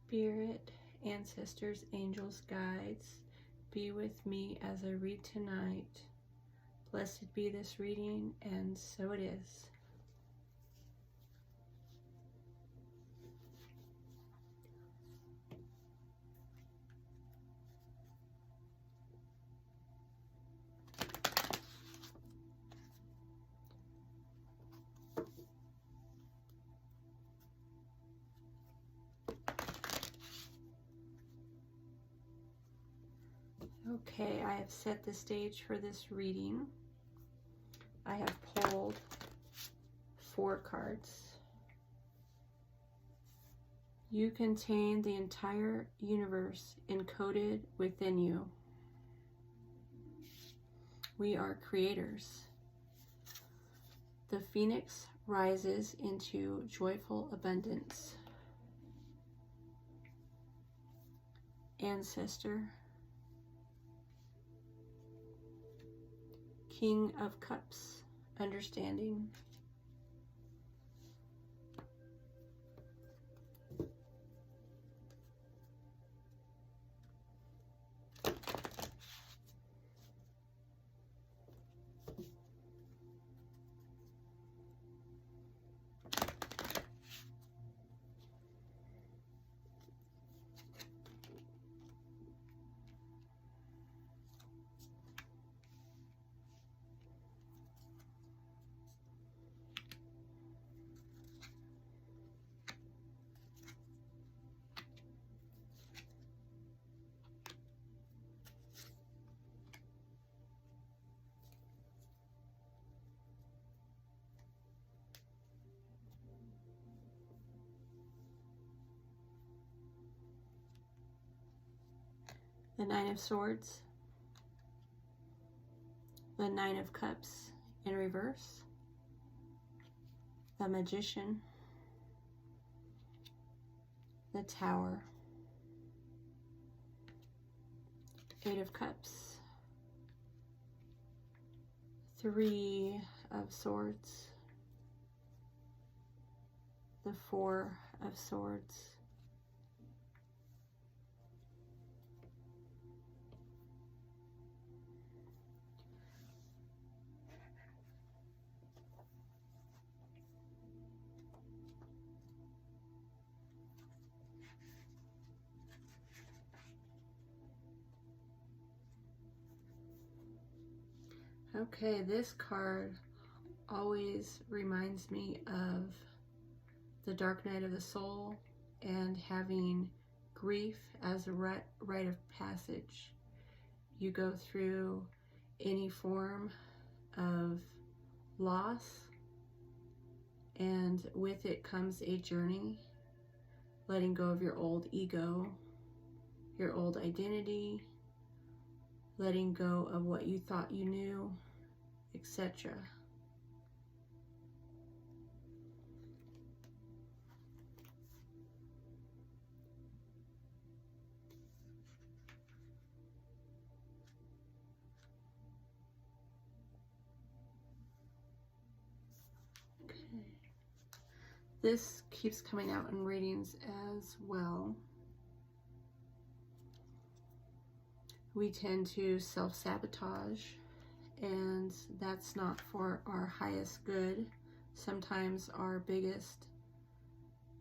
Spirit, ancestors, angels, guides, be with me as I read tonight. Blessed be this reading, and so it is. Okay, I have set the stage for this reading. I have pulled 4 cards. You contain the entire universe encoded within you. We are creators. The phoenix rises into joyful abundance. Ancestor. King of Cups, understanding. The Nine of Swords, the Nine of Cups in reverse, the Magician, the Tower, 8 of Cups, 3 of Swords, the 4 of Swords, Okay, this card always reminds me of the dark night of the soul and having grief as a rite of passage. You go through any form of loss, and with it comes a journey, letting go of your old ego, your old identity, letting go of what you thought you knew, etc. Okay. This keeps coming out in readings as well. We tend to self-sabotage, and that's not for our highest good. Sometimes our biggest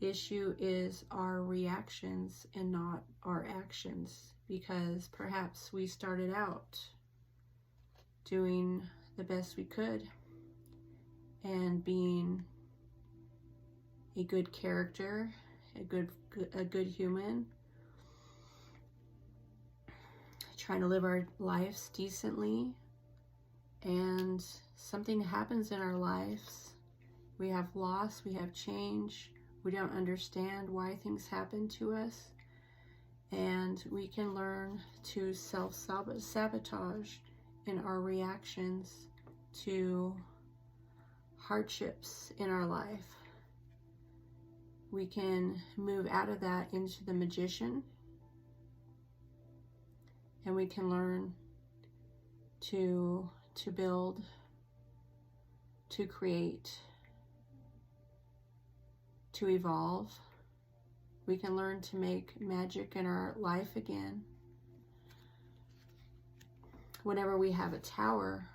issue is our reactions and not our actions, because perhaps we started out doing the best we could and being a good character, a good human, trying to live our lives decently, and something happens in our lives. We have loss, we have change, we don't understand why things happen to us, and we can learn to self-sabotage in our reactions to hardships in our life. We can move out of that into the Magician, and we can learn to build, to create, to evolve, We can learn to make magic in our life again. Whenever we have a tower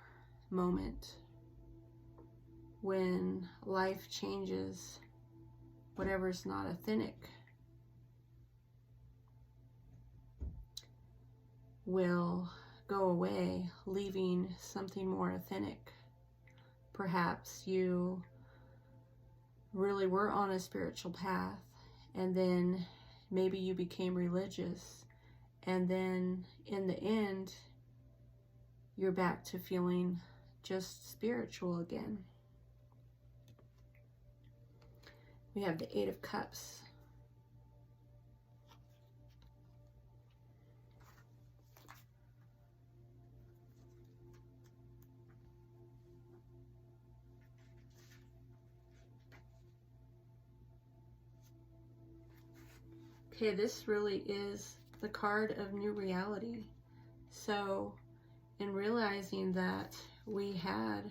moment, when life changes, whatever's not authentic will go away, leaving something more authentic. Perhaps you really were on a spiritual path, and then maybe you became religious, and then in the end you're back to feeling just spiritual again. We have the Eight of Cups. Okay, this really is the card of new reality. So, in realizing that we had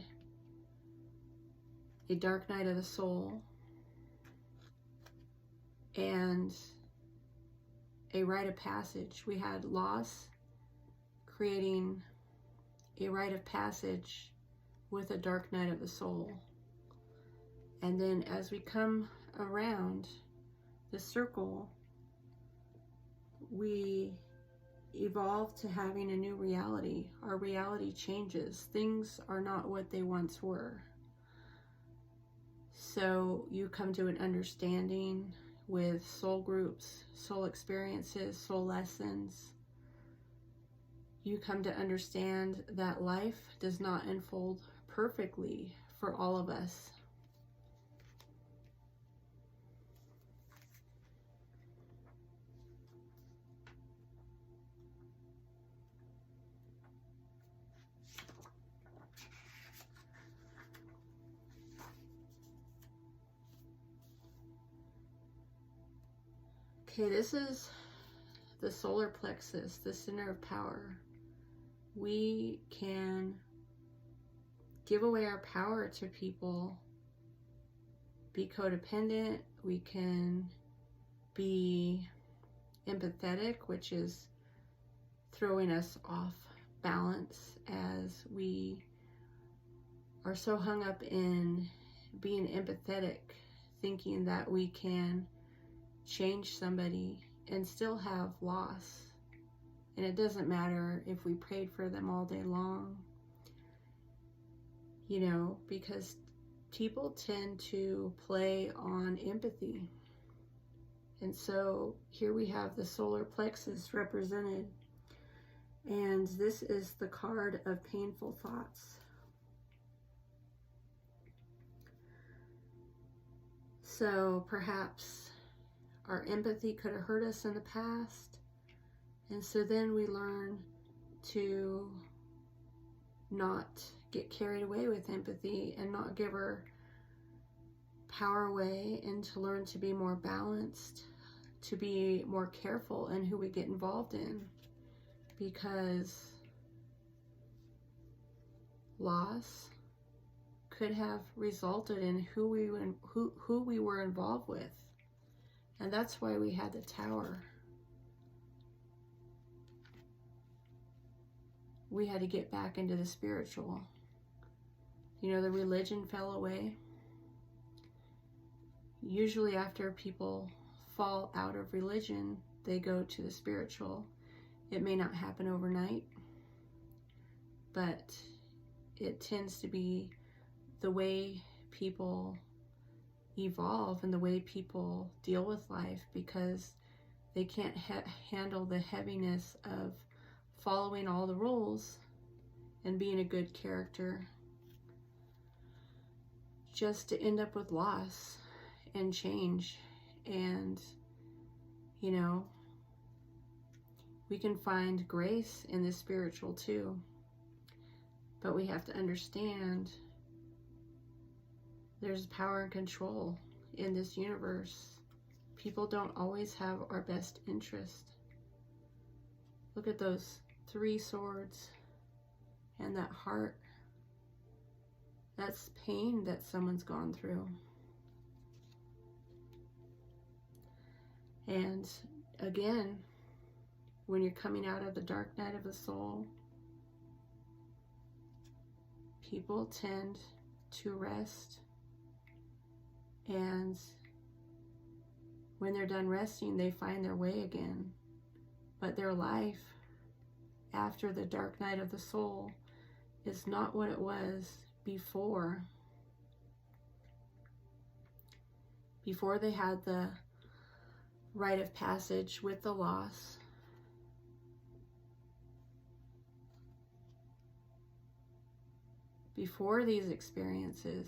a dark night of the soul and a rite of passage, we had loss creating a rite of passage with a dark night of the soul. And then as we come around the circle, we evolve to having a new reality. Our reality changes. Things are not what they once were. So you come to an understanding with soul groups, soul experiences, soul lessons. You come to understand that life does not unfold perfectly for all of us. Okay, this is the solar plexus, the center of power. We can give away our power to people, be codependent, we can be empathetic, which is throwing us off balance as we are so hung up in being empathetic, thinking that we can change somebody and still have loss. And it doesn't matter if we prayed for them all day long, you know, because people tend to play on empathy. And so here we have the solar plexus represented, and this is the card of painful thoughts. So perhaps our empathy could have hurt us in the past, and so then we learn to not get carried away with empathy and not give our power away, and to learn to be more balanced, to be more careful in who we get involved in, because loss could have resulted in who we were involved with. And that's why we had the Tower. We had to get back into the spiritual. You know, the religion fell away. Usually after people fall out of religion, they go to the spiritual. It may not happen overnight, but it tends to be the way people evolve and the way people deal with life, because they can't handle the heaviness of following all the rules and being a good character, just to end up with loss and change. And you know, we can find grace in the spiritual too, but we have to understand there's power and control in this universe. People don't always have our best interest. Look at those 3 swords and that heart. That's pain that someone's gone through. And again, when you're coming out of the dark night of the soul, people tend to rest, and when they're done resting, they find their way again. But their life after the dark night of the soul is not what it was before. Before they had the rite of passage with the loss, before these experiences,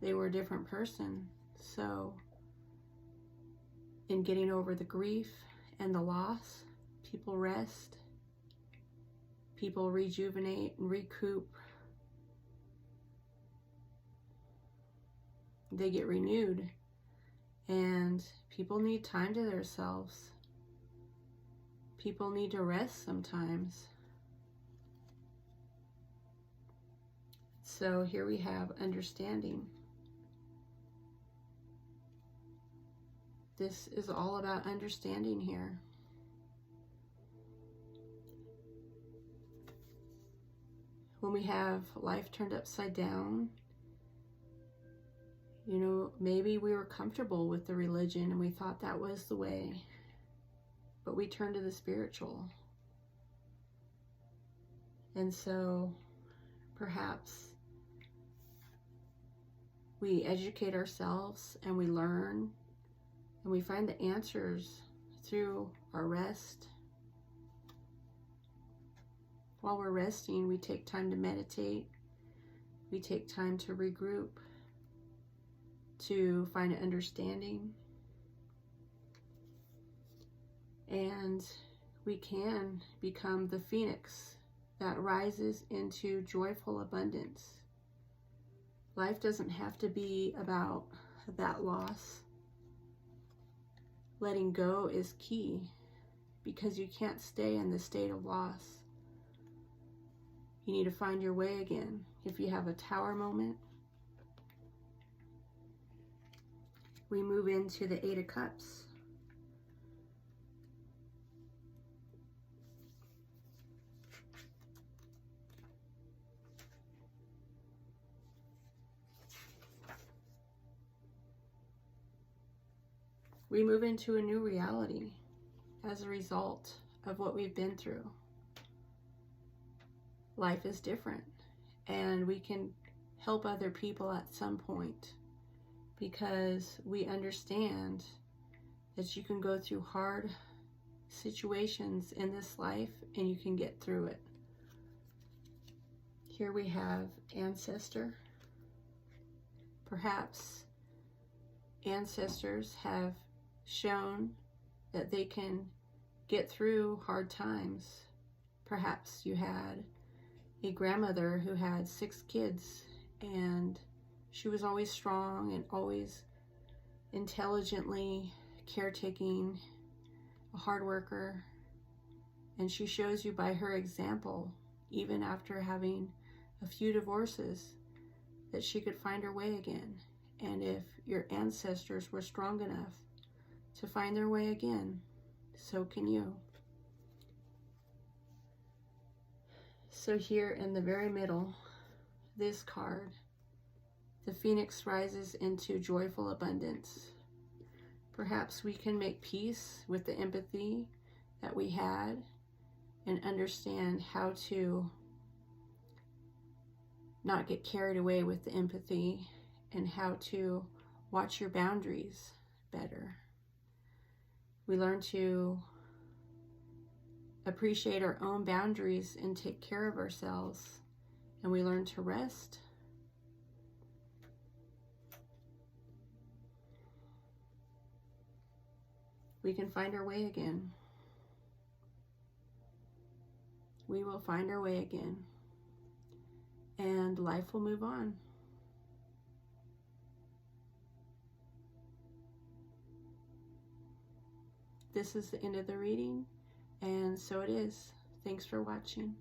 they were a different person. So in getting over the grief and the loss, people rest, people rejuvenate and recoup. They get renewed, and people need time to themselves. People need to rest sometimes. So here we have understanding. This is all about understanding here. When we have life turned upside down, you know, maybe we were comfortable with the religion and we thought that was the way, but we turned to the spiritual. And so perhaps we educate ourselves and we learn and we find the answers through our rest. While we're resting, we take time to meditate. We take time to regroup, to find an understanding. And we can become the phoenix that rises into joyful abundance. Life doesn't have to be about that loss. Letting go is key, because you can't stay in the state of loss. You need to find your way again. If you have a tower moment, we move into the Eight of Cups. We move into a new reality as a result of what we've been through. Life is different, and we can help other people at some point, because we understand that you can go through hard situations in this life and you can get through it. Here we have ancestor. Perhaps ancestors have shown that they can get through hard times. Perhaps you had a grandmother who had 6 kids, and she was always strong and always intelligently caretaking, a hard worker, and she shows you by her example, even after having a few divorces, that she could find her way again. And if your ancestors were strong enough to find their way again, so can you. So here in the very middle, this card, the Phoenix rises into joyful abundance. Perhaps we can make peace with the empathy that we had and understand how to not get carried away with the empathy, and how to watch your boundaries better. We learn to appreciate our own boundaries and take care of ourselves, and we learn to rest. We can find our way again. We will find our way again, and life will move on. This is the end of the reading, and so it is. Thanks for watching.